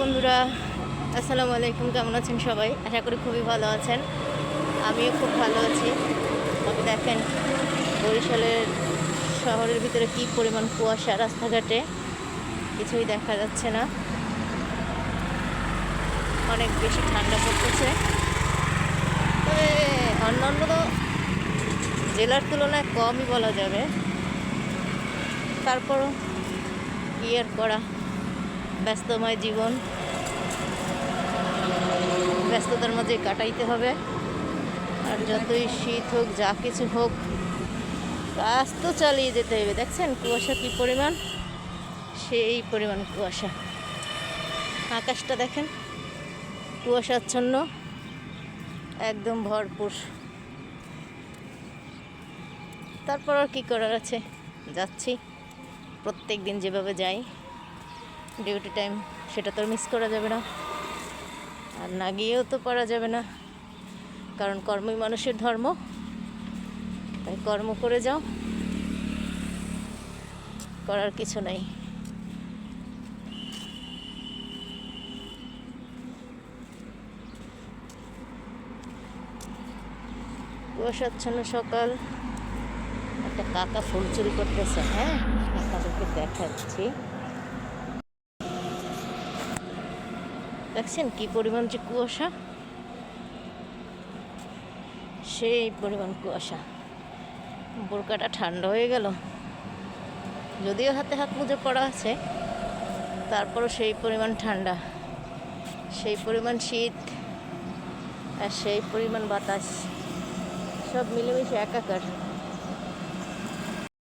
বন্ধুরা, আসসালামু আলাইকুম। কেমন আছেন সবাই? আশা করি খুবই ভালো আছেন। আমিও খুব ভালো আছি। তবে দেখেন বরিশালের শহরের ভিতরে কী পরিমাণ কুয়াশা, রাস্তাঘাটে কিছুই দেখা যাচ্ছে না। অনেক বেশি ঠান্ডা পড়তেছে। তবে অন্যান্য জেলার তুলনায় কমই বলা যাবে। তারপরও কি আর করা, ব্যস্তময় জীবন, ব্যস্ততার মাঝে কাটাইতে হবে। আর যতই শীত হোক, যা কিছু হোক, কাজ তো চালিয়ে যেতে হবে। দেখছেন কুয়াশা কী পরিমাণ, সেই পরিমাণ কুয়াশা। আকাশটা দেখেন কুয়াশাচ্ছন্ন, একদম ভরপুর। তারপর আর কী করার আছে, যাচ্ছি প্রত্যেক দিন যেভাবে যাই। ডিউটি টাইম সেটা তো মিস করা যাবে না, আর না গিয়েও তো পারা যাবে না, কারণ কর্মই মানুষের ধর্ম। তাই কর্ম করে যাও, করার কিছু নাই। কুয়াশাচ্ছন্ন সকাল, একটা কাকা ফুল চুরি করতেছে। হ্যাঁ, আপনাদেরকে দেখাচ্ছি। দেখছেন কি পরিমাণ যে কুয়াশা, সেই পরিমাণ কুয়াশা। বোরকাটা ঠান্ডা হয়ে গেল, যদিও হাতে হাত মুজো পড়া আছে, তারপরও সেই পরিমাণ ঠান্ডা, সেই পরিমাণ শীত, আর সেই পরিমাণ বাতাস, সব মিলেমিশে একাকার।